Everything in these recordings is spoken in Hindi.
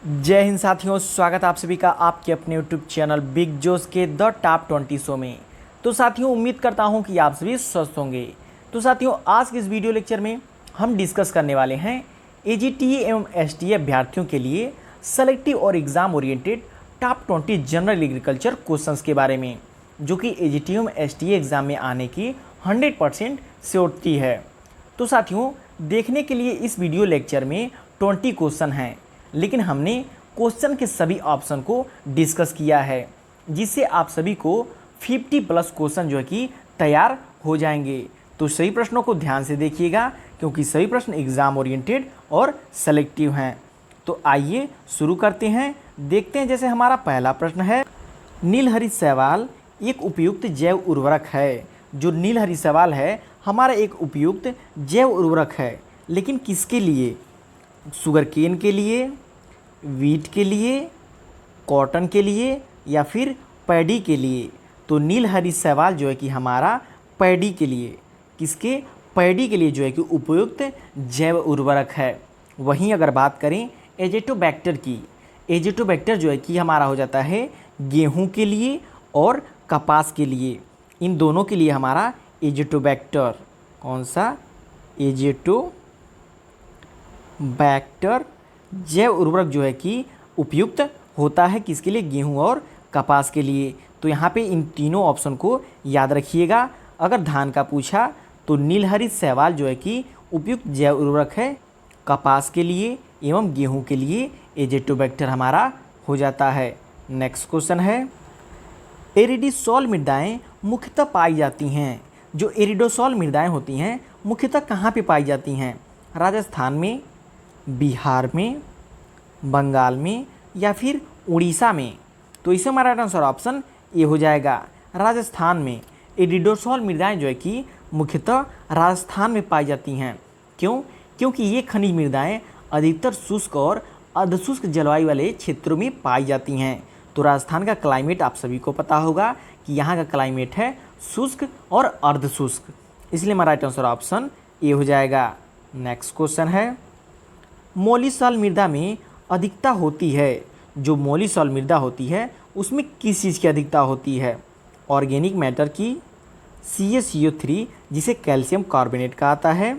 जय हिंद साथियों, स्वागत है आप सभी का आपके अपने यूट्यूब चैनल बिग जोस के द टॉप 20 शो में। तो साथियों, उम्मीद करता हूं कि आप सभी स्वस्थ होंगे। तो साथियों, आज के इस वीडियो लेक्चर में हम डिस्कस करने वाले हैं एजीटीए एवं एसटीए अभ्यर्थियों के लिए सेलेक्टिव और exam oriented top 20 general agriculture questions के बारे में, जो कि एजीटीए एवं एसटीए एग्जाम में आने की 100% श्योरिटी है। तो साथियों, देखने के लिए इस वीडियो लेक्चर में 20 क्वेश्चन हैं, लेकिन हमने क्वेश्चन के सभी ऑप्शन को डिस्कस किया है, जिससे आप सभी को 50+ क्वेश्चन जो है कि तैयार हो जाएंगे। तो सभी प्रश्नों को ध्यान से देखिएगा, क्योंकि सभी प्रश्न एग्जाम ओरिएंटेड और सेलेक्टिव हैं। तो आइए शुरू करते हैं। देखते हैं, जैसे हमारा पहला प्रश्न है, नीलहरित शैवाल एक उपयुक्त जैव उर्वरक है। जो नीलहरित शैवाल है हमारा एक उपयुक्त जैव उर्वरक है, लेकिन किसके लिए? शुगर केन के लिए, वीट के लिए, कॉटन के लिए या फिर पैडी के लिए? तो नीलहरित शैवाल जो है कि हमारा पैडी के लिए, किसके? पैडी के लिए जो है कि उपयुक्त जैव उर्वरक है। वहीं अगर बात करें एजेटोबैक्टर की, एजेटोबैक्टर जो है कि हमारा हो जाता है गेहूं के लिए और कपास के लिए। इन दोनों के लिए हमारा एजेटोबैक्टर, कौन सा? एजेटोबैक्टर जैव उर्वरक जो है कि उपयुक्त होता है किसके लिए? गेहूं और कपास के लिए। तो यहाँ पे इन तीनों ऑप्शन को याद रखिएगा। अगर धान का पूछा तो नीलहरित शैवाल जो है कि उपयुक्त जैव उर्वरक है कपास के लिए एवं गेहूं के लिए एजेटोबैक्टर हमारा हो जाता है। नेक्स्ट क्वेश्चन है, एरिडोसॉल मृदाएँ मुख्यतः पाई जाती हैं। जो एरिडोसॉल मृदाएँ होती हैं मुख्यतः कहाँ पे पाई जाती हैं? राजस्थान में, बिहार में, बंगाल में या फिर उड़ीसा में? तो इसे हमारा आंसर ऑप्शन ए हो जाएगा, राजस्थान में। एरिडोसॉल मृदाएँ जो है कि मुख्यतः राजस्थान में पाई जाती हैं। क्यों? क्योंकि ये खनिज मृदाएँ अधिकतर शुष्क और अर्धशुष्क जलवायु वाले क्षेत्रों में पाई जाती हैं। तो राजस्थान का क्लाइमेट आप सभी को पता होगा कि यहाँ का क्लाइमेट है शुष्क और अर्धशुष्क, इसलिए हमारा राइट आंसर ऑप्शन ए हो जाएगा। नेक्स्ट क्वेश्चन है, मोलिसॉल मृदा में अधिकता होती है। जो मोलिसॉल मृदा होती है उसमें किस चीज़ की अधिकता होती है? ऑर्गेनिक मैटर की, CaCO3 जिसे कैल्शियम कार्बोनेट कहा आता है,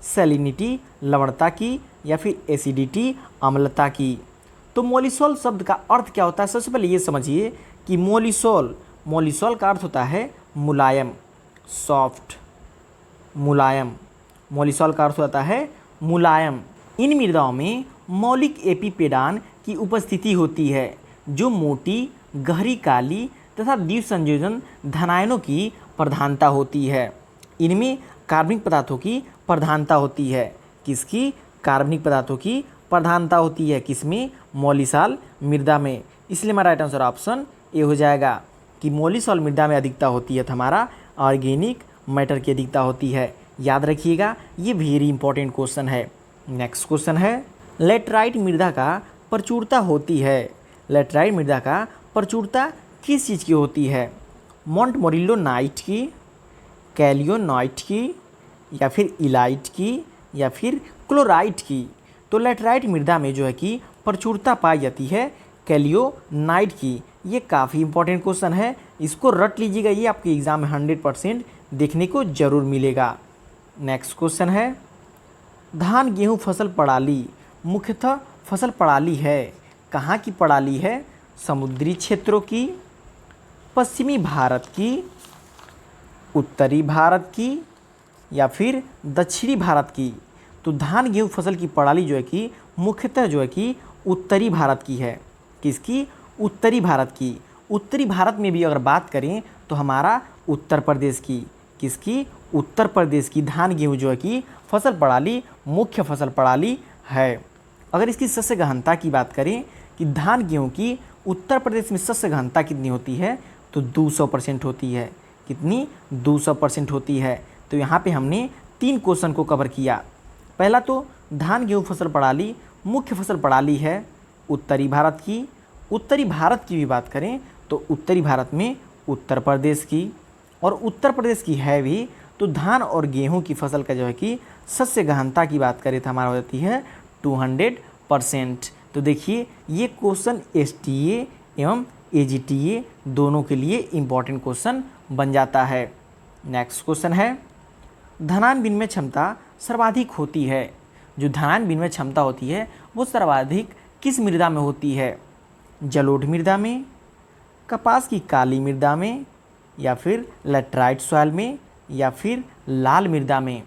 सैलिनिटी लवणता की या फिर एसिडिटी अम्लता की? तो मोलिसॉल शब्द का अर्थ क्या होता है? सबसे पहले ये समझिए कि मोलिसॉल का अर्थ होता है मुलायम, सॉफ्ट, मुलायम। मोलिसॉल का अर्थ होता है मुलायम। इन मृदाओं में मौलिक एपिपेडान की उपस्थिति होती है, जो मोटी, गहरी काली तथा द्वितीय संयोजन धनायनों की प्रधानता होती है। इनमें कार्बनिक पदार्थों की प्रधानता होती है। किसकी? कार्बनिक पदार्थों की प्रधानता होती है किसमें? मोलिसॉल मृदा में। इसलिए हमारा राइट आंसर ऑप्शन ए हो जाएगा कि मोलिसॉल मृदा में अधिकता होती है तो हमारा ऑर्गेनिक मैटर की अधिकता होती है। याद रखिएगा, ये वेरी इंपॉर्टेंट क्वेश्चन है। नेक्स्ट क्वेश्चन है, लेटराइट मृदा का प्रचुरता होती है। लेटराइट मृदा का प्रचुरता किस चीज़ की होती है? मोंटमोरिलोनाइट की, कैलियोनाइट की या फिर इलाइट की या फिर क्लोराइट की? तो लेटराइट मृदा में जो है कि प्रचुरता पाई जाती है कैलियोनाइट की। ये काफ़ी इंपॉर्टेंट क्वेश्चन है, इसको रट लीजिएगा, ये आपके एग्जाम में 100% देखने को जरूर मिलेगा। नेक्स्ट क्वेश्चन है, धान गेहूं फसल प्रणाली मुख्यतः फसल प्रणाली है। कहाँ की प्रणाली है? समुद्री क्षेत्रों की, पश्चिमी भारत की, उत्तरी भारत की या फिर दक्षिणी भारत की? तो धान गेहूं फसल की प्रणाली जो है कि मुख्यतः जो है कि उत्तरी भारत की है। किसकी? उत्तरी भारत की। उत्तरी भारत में भी अगर बात करें तो हमारा उत्तर प्रदेश की। किसकी? उत्तर प्रदेश की धान गेहूं जो है कि फसल प्रणाली मुख्य फसल प्रणाली है। अगर इसकी शस्य गहनता की बात करें कि धान गेहूं की उत्तर प्रदेश में शस्य गहनता कितनी होती है, तो 200% होती है। कितनी? 200% होती है। तो यहाँ पे हमने 3 क्वेश्चन को कवर किया। पहला तो धान गेहूं फसल प्रणाली मुख्य फसल प्रणाली है उत्तरी भारत की। उत्तरी भारत की भी बात करें तो उत्तरी भारत में उत्तर प्रदेश की, और उत्तर प्रदेश की है भी तो धान और गेहूं की फसल का जो है कि शस्य गहनता की बात करें तो हमारा हो जाती है 200%। तो देखिए ये क्वेश्चन STA एवं AGTA दोनों के लिए इम्पॉर्टेंट क्वेश्चन बन जाता है। नेक्स्ट क्वेश्चन है, धनान विनिमय क्षमता सर्वाधिक होती है। जो धनान विनिमय क्षमता होती है वो सर्वाधिक किस मृदा में होती है? जलोढ़ मृदा में, कपास की काली मृदा में, या फिर लैटराइट सॉइल में, या फिर लाल मृदा में।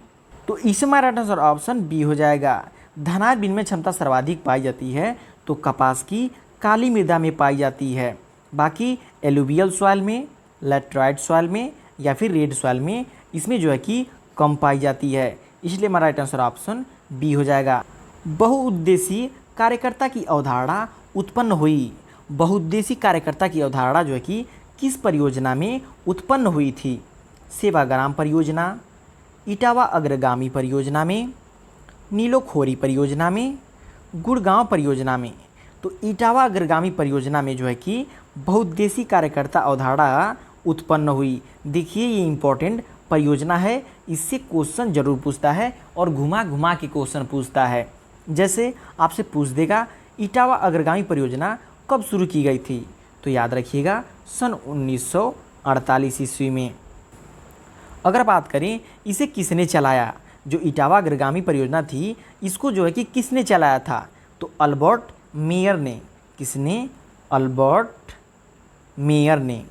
तो इसमें राइट आंसर ऑप्शन बी हो जाएगा। धनान विनिमय क्षमता सर्वाधिक पाई जाती है तो कपास की काली मृदा में पाई जाती है। बाकी एलुवियल सॉइल में, लैटराइट सॉइल में, या फिर रेड सॉइल में इसमें जो है कि कम पाई जाती है। इसलिए हमारा राइट आंसर ऑप्शन बी हो जाएगा। बहुउद्देशीय कार्यकर्ता की अवधारणा उत्पन्न हुई। बहुउद्देशीय कार्यकर्ता की अवधारणा जो है कि किस परियोजना में उत्पन्न हुई थी? सेवाग्राम परियोजना, इटावा अग्रगामी परियोजना में, नीलोखोरी परियोजना में, गुड़गांव परियोजना में। तो इटावा अग्रगामी परियोजना में जो है कि बहुउद्देशीय कार्यकर्ता अवधारणा उत्पन्न हुई। देखिए ये इम्पोर्टेंट परियोजना है, इससे क्वेश्चन जरूर पूछता है और घुमा घुमा के क्वेश्चन पूछता है। जैसे आपसे पूछ देगा इटावा अग्रगामी परियोजना कब शुरू की गई थी? तो याद रखिएगा सन 1948 ईस्वी में। अगर बात करें इसे किसने चलाया, जो इटावा अग्रगामी परियोजना थी इसको जो है कि किसने चलाया था? तो अल्बर्ट मेयर ने। किसने? अल्बर्ट मेयर ने।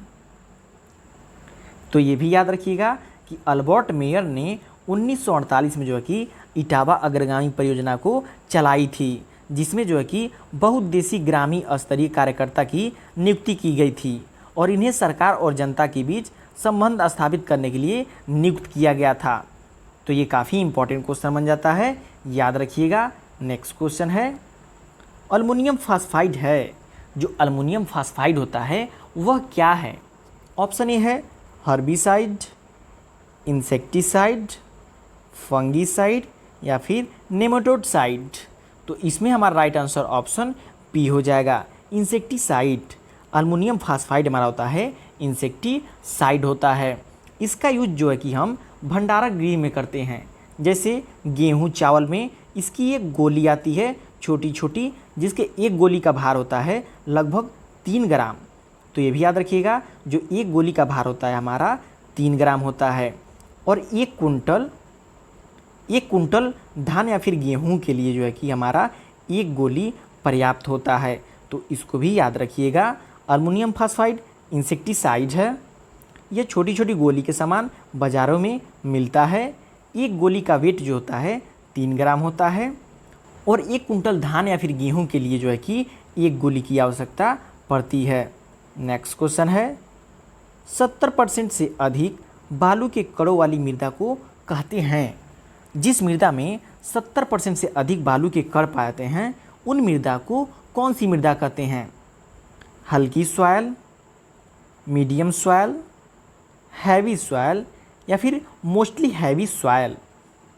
तो ये भी याद रखिएगा कि अल्बर्ट मेयर ने 1948 में जो है कि इटावा अग्रगामी परियोजना को चलाई थी, जिसमें जो है कि बहुउद्देशीय ग्रामीण स्तरीय कार्यकर्ता की नियुक्ति की गई थी और इन्हें सरकार और जनता के बीच संबंध स्थापित करने के लिए नियुक्त किया गया था। तो ये काफ़ी इंपॉर्टेंट क्वेश्चन बन जाता है, याद रखिएगा। नेक्स्ट क्वेश्चन है, अल्मुनियम फास्फाइड है। जो अल्मुनियम फास्फाइड होता है वह क्या है? ऑप्शन ए है हर्बिसाइड, इंसेक्टिसाइड, फंगिसाइड, या फिर नेमाटोडसाइड। तो इसमें हमारा राइट आंसर ऑप्शन बी हो जाएगा, इंसेक्टिसाइड। अल्मुनियम फास्फाइड हमारा होता है इंसेक्टिसाइड होता है। इसका यूज जो है कि हम भंडारण गृह में करते हैं। जैसे गेहूं चावल में इसकी एक गोली आती है छोटी छोटी, जिसके एक गोली का भार होता है लगभग 3 ग्राम। तो ये भी याद रखिएगा, जो एक गोली का भार होता है हमारा 3 ग्राम होता है। और एक कुंटल धान या फिर गेहूं के लिए जो है कि हमारा एक गोली पर्याप्त होता है। तो इसको भी याद रखिएगा। अल्मुनियम फास्फाइड इंसेक्टिसाइड है। यह छोटी छोटी गोली के समान बाज़ारों में मिलता है। एक गोली का वेट जो होता है 3 ग्राम होता है और एक कुंटल धान या फिर गेहूं के लिए जो है कि एक गोली की आवश्यकता पड़ती है। नेक्स्ट क्वेश्चन है, 70% से अधिक बालू के कणों वाली मृदा को कहते हैं। जिस मृदा में 70% से अधिक बालू के कण पाए जाते हैं उन मृदा को कौन सी मृदा कहते हैं? हल्की soil, medium soil, heavy soil, या फिर मोस्टली हैवी सॉयल।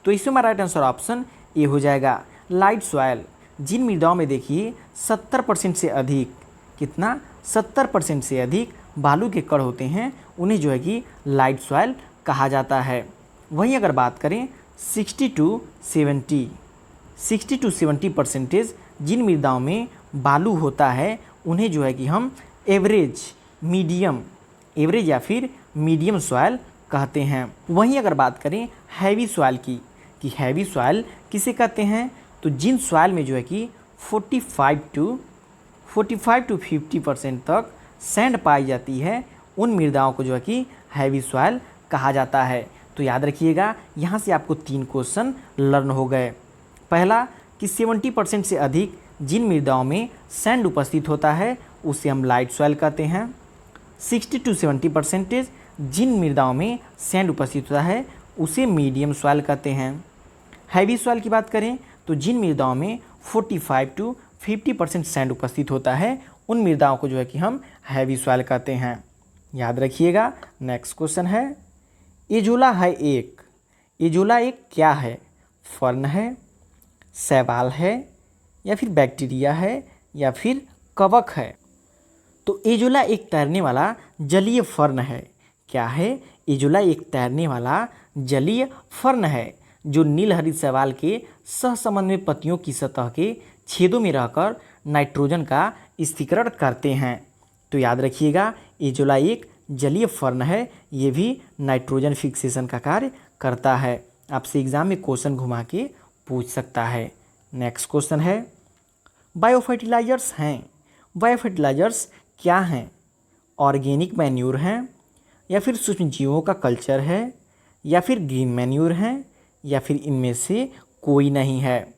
तो इसमें हमारा राइट आंसर ऑप्शन ए हो जाएगा, लाइट सॉयल। जिन मृदाओं में देखिए 70% से अधिक, कितना? 70% से अधिक बालू के कण होते हैं उन्हें जो है कि लाइट सॉयल कहा जाता है। वहीं अगर बात करें 60 टू 70% जिन मृदाओं में बालू होता है उन्हें जो है कि हम एवरेज या फिर मीडियम सॉयल कहते हैं। वहीं अगर बात करें हैवी सॉयल की, कि हैवी सॉयल किसे कहते हैं? तो जिन सॉयल में जो है कि 45 टू 50% तक सैंड पाई जाती है उन मृदाओं को जो है कि हैवी सॉयल कहा जाता है। तो याद रखिएगा, यहाँ से आपको 3 क्वेश्चन लर्न हो गए। पहला कि 70% से अधिक जिन मृदाओं में सैंड उपस्थित होता है उसे हम लाइट सॉयल कहते हैं। 60 टू 70% जिन मृदाओं में सैंड उपस्थित होता है उसे मीडियम सॉयल कहते हैं। हैवी सॉयल की बात करें तो जिन मृदाओं में 45 टू 50% सैंड उपस्थित होता है उन मृदाओं को जो है कि हम हैवी सॉयल कहते हैं। याद रखिएगा। नेक्स्ट क्वेश्चन है, एजोला एक क्या है? फर्न है, शैवाल है, या फिर बैक्टीरिया है, या फिर कवक है? तो एजोला एक तैरने वाला जलीय फर्न है। क्या है? एजोला एक तैरने वाला जलीय फर्न है जो नील हरित शैवाल के सहसंबंध में पत्तियों की सतह के छेदों में रहकर नाइट्रोजन का स्थिरीकरण करते हैं। तो याद रखिएगा एजोला एक जलीय फर्न है, ये भी नाइट्रोजन फिक्सेशन का कार्य करता है। आपसे एग्जाम में क्वेश्चन घुमा के पूछ सकता है। नेक्स्ट क्वेश्चन है बायोफर्टिलाइजर्स हैं। बायोफर्टिलाइजर्स क्या हैं? ऑर्गेनिक मैन्यूर हैं, या फिर सूक्ष्म जीवों का कल्चर है, या फिर ग्रीन मैन्यूर हैं, या फिर इनमें से कोई नहीं है।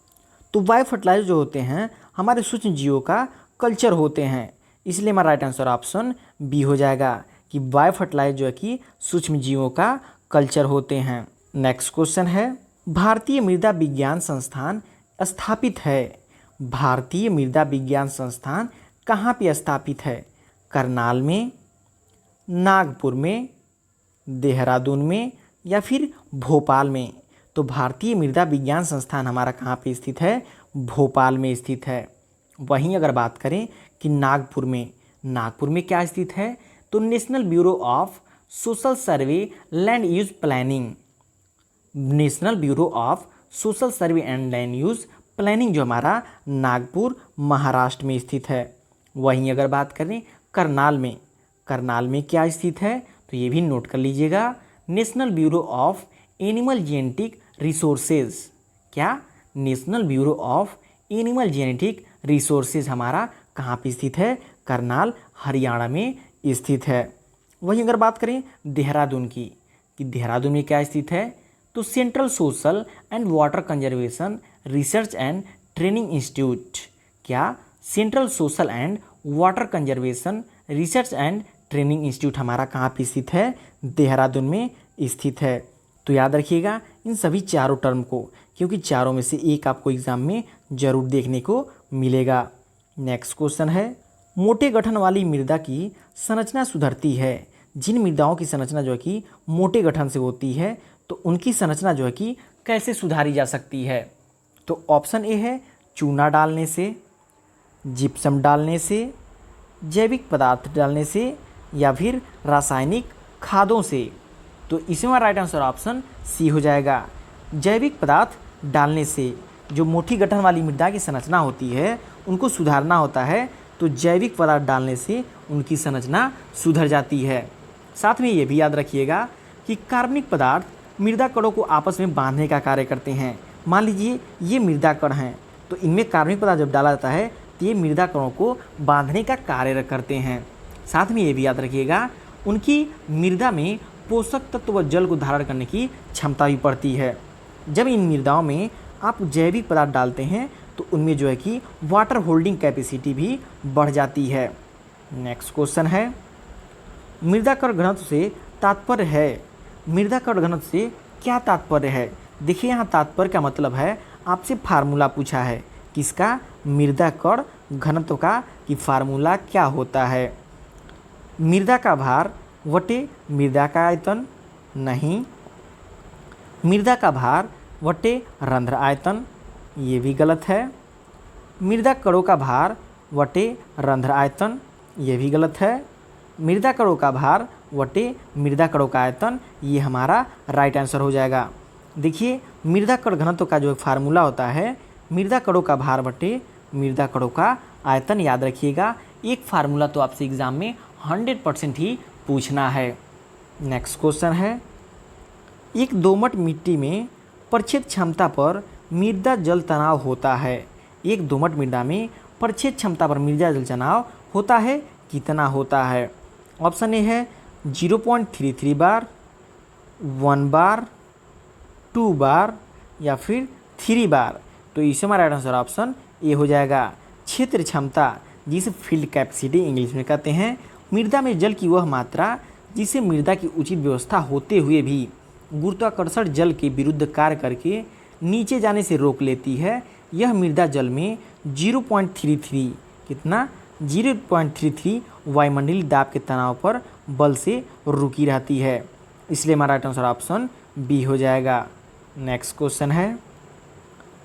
तो बायोफर्टिलाइजर जो होते हैं हमारे सूक्ष्म जीवों का कल्चर होते हैं, इसलिए हमारा राइट आंसर ऑप्शन बी हो जाएगा कि बायोफर्टिलाइजर जो है कि सूक्ष्म जीवों का कल्चर होते हैं। नेक्स्ट क्वेश्चन है भारतीय मृदा विज्ञान संस्थान स्थापित है। भारतीय मृदा विज्ञान संस्थान कहाँ पे स्थापित है? करनाल में, नागपुर में, देहरादून में, या फिर भोपाल में। तो भारतीय मृदा विज्ञान संस्थान हमारा कहाँ पे स्थित है? भोपाल में स्थित है। वहीं अगर बात करें कि नागपुर में क्या स्थित है? तो national bureau of social survey land use planning, national bureau of social survey and land use planning जो हमारा नागपुर महाराष्ट्र में स्थित है। वहीं अगर बात करें करनाल में क्या स्थित है? तो ये भी नोट कर लीजिएगा, national bureau of animal genetic resources. क्या? National bureau of animal genetic resources हमारा कहाँ पे स्थित है? करनाल हरियाणा में स्थित है। वहीं अगर बात करें देहरादून की, कि देहरादून में क्या स्थित है? तो central social and water conservation research and training institute. क्या? Central social and water conservation research and training institute हमारा कहाँ पे स्थित है? देहरादून में स्थित है। तो याद रखिएगा इन सभी चारों टर्म को, क्योंकि चारों में से एक आपको एग्जाम में जरूर देखने को मिलेगा। नेक्स्ट क्वेश्चन है मोटे गठन वाली मृदा की संरचना सुधरती है। जिन मृदाओं की संरचना जो है कि मोटे गठन से होती है, तो उनकी संरचना जो है कि कैसे सुधारी जा सकती है? तो ऑप्शन ए है चूना डालने से, जिप्सम डालने से, जैविक पदार्थ डालने से, या फिर रासायनिक खादों से। तो इसमें हमारा राइट आंसर ऑप्शन सी हो जाएगा, जैविक पदार्थ डालने से। जो मोटी गठन वाली मृदा की संरचना होती है उनको सुधारना होता है, तो जैविक पदार्थ डालने से उनकी संरचना सुधर जाती है। साथ में ये भी याद रखिएगा कि कार्बनिक पदार्थ मृदा कणों को आपस में बांधने का कार्य करते हैं। मान लीजिए ये मृदा कण हैं, तो इनमें कार्बनिक पदार्थ जब डाला जाता है तो ये मृदा कणों को बांधने का कार्य करते हैं। साथ में ये भी याद रखिएगा उनकी मृदा में पोषक तत्व व जल को धारण करने की क्षमता भी बढ़ती है। जब इन मृदाओं में आप जैविक पदार्थ डालते हैं तो उनमें जो है कि वाटर होल्डिंग कैपेसिटी भी बढ़ जाती है। नेक्स्ट क्वेश्चन है मृदा कण घनत्व से तात्पर्य है। मृदा कण घनत्व से क्या तात्पर्य है? देखिए यहाँ तात्पर्य का मतलब है, आपसे फार्मूला पूछा है किसका? मृदा कण घनत्व का, कि फार्मूला क्या होता है? मृदा का भार वटे मृदा का आयतन? नहीं। मृदा का भार वटे रंध्र आयतन? ये भी गलत है। मृदा कणों का भार वटे रंध्र आयतन? ये भी गलत है। मृदा कणों का भार वटे मृदा कणों का आयतन, ये हमारा राइट आंसर हो जाएगा। देखिए मृदा कण घनत्व का जो फार्मूला होता है, मृदा कणों का भार बटे मृदा कणों का आयतन। याद रखिएगा एक फार्मूला तो आपसे एग्जाम में 100% ही पूछना है। नेक्स्ट क्वेश्चन है एक दोमट मिट्टी में परिक्षेद क्षमता पर मृदा जल तनाव होता है। एक दोमट मृदा में परिक्षेद क्षमता पर मृदा जल तनाव होता है, कितना होता है? ऑप्शन ए है 0.33 बार, 1 बार, 2 बार, या फिर 3 बार। तो इसमें हमारा आंसर ऑप्शन ए हो जाएगा। क्षेत्र क्षमता, जिसे फील्ड कैपेसिटी इंग्लिश में कहते हैं, मृदा में जल की वह मात्रा जिसे मृदा की उचित व्यवस्था होते हुए भी गुरुत्वाकर्षण जल के विरुद्ध कार्य करके नीचे जाने से रोक लेती है। यह मृदा जल में 0.33 कितना 0.33 वायुमंडलीय दाब के तनाव पर बल से रुकी रहती है, इसलिए हमारा राइट आंसर ऑप्शन बी हो जाएगा। नेक्स्ट क्वेश्चन है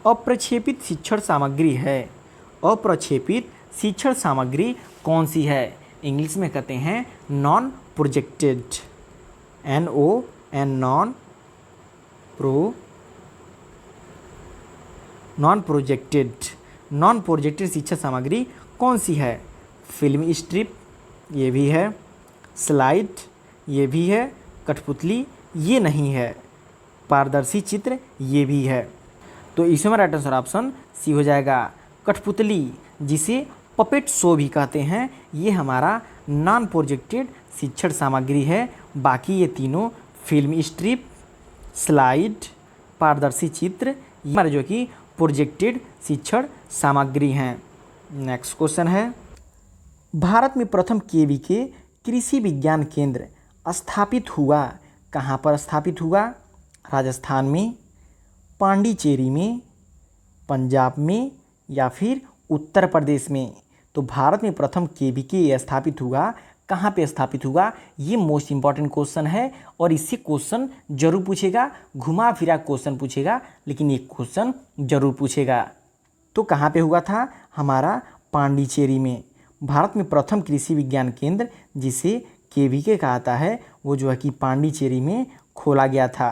अप्रक्षेपित शिक्षण सामग्री है। अप्रक्षेपित शिक्षण सामग्री कौन सी है? इंग्लिश में कहते हैं non projected, NON non projected. Non projected शिक्षण सामग्री कौन सी है? फिल्म स्ट्रिप, ये भी है, स्लाइड, ये भी है, कठपुतली, ये नहीं है, पारदर्शी चित्र, ये भी है। तो इसमें राइट आंसर ऑप्शन सी हो जाएगा, कठपुतली, जिसे पपेट शो भी कहते हैं। ये हमारा नॉन प्रोजेक्टेड शिक्षण सामग्री है। बाकी ये तीनों फिल्म स्ट्रिप, स्लाइड, पारदर्शी चित्र, ये हमारे जो कि प्रोजेक्टेड शिक्षण सामग्री हैं। नेक्स्ट क्वेश्चन है, भारत में प्रथम केवीके कृषि विज्ञान केंद्र स्थापित हुआ कहाँ पर स्थापित हुआ? राजस्थान में, पांडिचेरी में, पंजाब में या फिर उत्तर प्रदेश में? तो भारत में प्रथम केवीके स्थापित हुआ कहाँ पे स्थापित हुआ? ये मोस्ट इंपॉर्टेंट क्वेश्चन है और इससे क्वेश्चन जरूर पूछेगा, घुमा फिरा क्वेश्चन पूछेगा, लेकिन एक क्वेश्चन जरूर पूछेगा। तो कहाँ पे हुआ था? हमारा पांडिचेरी में। भारत में प्रथम कृषि विज्ञान केंद्र जिसे केवीके कहता है वो जो है कि पांडिचेरी में खोला गया था।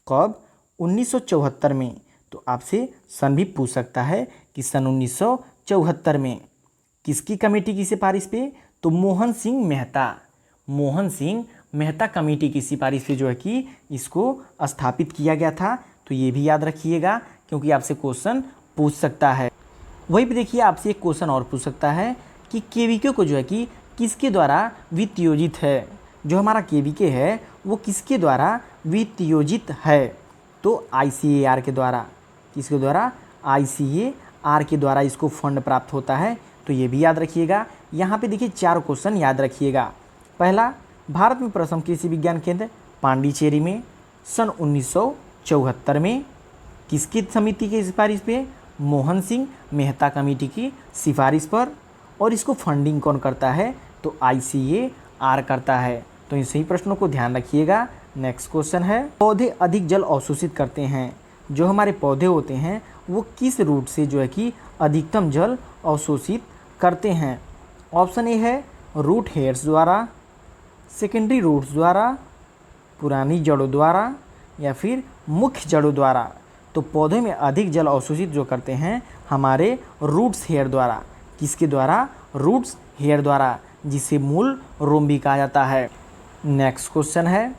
कब? 1974 में। तो आपसे सन भी पूछ सकता है कि सन 1974 में किसकी कमेटी की सिफारिश पे? तो मोहन सिंह मेहता कमेटी की सिफारिश पे जो है कि इसको स्थापित किया गया था। तो ये भी याद रखिएगा क्योंकि आपसे क्वेश्चन पूछ सकता है। वही भी देखिए आपसे एक क्वेश्चन और पूछ सकता है कि केवीके को जो है कि किसके द्वारा वित्तयोजित है? जो हमारा केवीके है वो किसके द्वारा वित्तयोजित है? तो ICAR के द्वारा। किसके द्वारा? ICAR के द्वारा इसको फंड प्राप्त होता है। तो ये भी याद रखिएगा। यहाँ पे देखिए 4 क्वेश्चन याद रखिएगा। पहला, भारत में प्रथम कृषि विज्ञान केंद्र पांडिचेरी में सन 1974 में किसकी समिति की सिफारिश पे? मोहन सिंह मेहता कमेटी की सिफारिश पर। और इसको फंडिंग कौन करता है? तो ICAR करता है। तो इन सही प्रश्नों को ध्यान रखिएगा। नेक्स्ट क्वेश्चन है, पौधे अधिक जल अवशोषित करते हैं। जो हमारे पौधे होते हैं वो किस रूट से जो है कि अधिकतम जल अवशोषित करते हैं? ऑप्शन ए है रूट हेयर्स द्वारा, सेकेंडरी रूट्स द्वारा, पुरानी जड़ों द्वारा या फिर मुख्य जड़ों द्वारा। तो पौधे में अधिक जल अवशोषित जो करते हैं हमारे रूट्स हेयर द्वारा। किसके द्वारा? रूट्स हेयर द्वारा, जिसे मूल रोम भी कहा जाता है। नेक्स्ट क्वेश्चन है,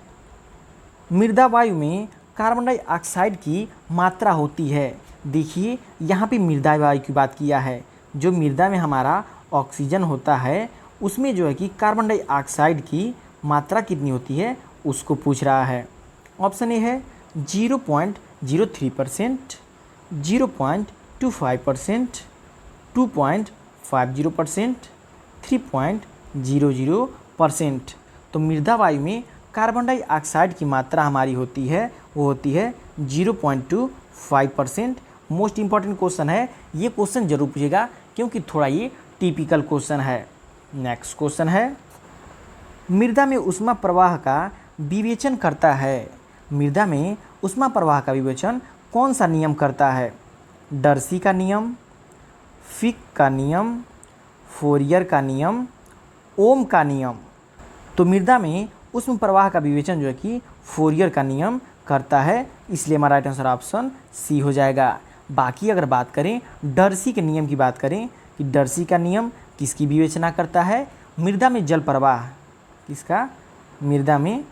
मृदा वायु में कार्बन डाइऑक्साइड की मात्रा होती है। देखिए यहाँ पे मृदा वायु की बात किया है। जो मृदा में हमारा ऑक्सीजन होता है उसमें जो है कि कार्बन डाइऑक्साइड की मात्रा कितनी होती है उसको पूछ रहा है। ऑप्शन ए है 0.03%, 0.25%, 2.50%, 3.00%। तो मृदा वायु में कार्बन डाइऑक्साइड की मात्रा हमारी होती है वो होती है 0.25%। मोस्ट इंपॉर्टेंट क्वेश्चन है, ये क्वेश्चन जरूर पूछेगा क्योंकि थोड़ा ये टिपिकल क्वेश्चन है। नेक्स्ट क्वेश्चन है, मृदा में ऊष्मा प्रवाह का विवेचन करता है। मृदा में ऊष्मा प्रवाह का विवेचन कौन सा नियम करता है? डर्सी का नियम, फिक का नियम, फोरियर का नियम, ओम का नियम। तो मृदा में ऊष्मा प्रवाह का विवेचन जो है कि फोरियर का नियम करता है, इसलिए हमारा राइट आंसर ऑप्शन सी हो जाएगा। बाकी अगर बात करें डर्सी के नियम की बात करें कि डर्सी का नियम किसकी विवेचना करता है? मृदा में जल प्रवाह। किसका? मृदा में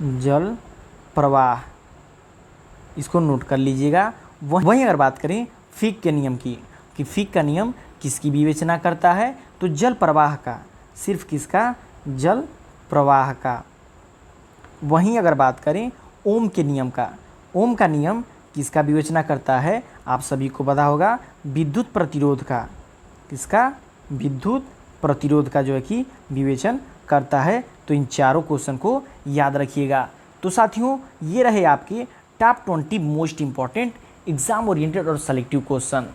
जल प्रवाह, इसको नोट कर लीजिएगा। वहीं अगर बात करें फिक के नियम की कि फिक का नियम किसकी विवेचना करता है? तो जल प्रवाह का। सिर्फ किसका? जल प्रवाह का। वहीं अगर बात करें ओम के नियम का, ओम का नियम किसका विवेचना करता है? आप सभी को पता होगा, विद्युत प्रतिरोध का। किसका? विद्युत प्रतिरोध का जो है कि विवेचन करता है। तो इन चारों क्वेश्चन को याद रखिएगा। तो साथियों ये रहे आपके top 20 most important exam oriented और सेलेक्टिव क्वेश्चन।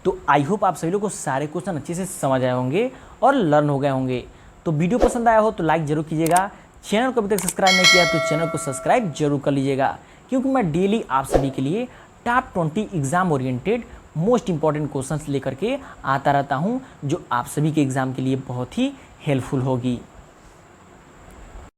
तो आई होप आप सभी लोग को सारे क्वेश्चन अच्छे से समझ आए होंगे और लर्न हो गए होंगे। तो वीडियो पसंद आया हो तो लाइक जरूर कीजिएगा। चैनल को अभी तक सब्सक्राइब नहीं किया तो चैनल को सब्सक्राइब जरूर कर लीजिएगा, क्योंकि मैं डेली आप सभी के लिए top 20 exam oriented most important questions लेकर के आता रहता हूं, जो आप सभी के एग्जाम के लिए बहुत ही हेल्पफुल होगी।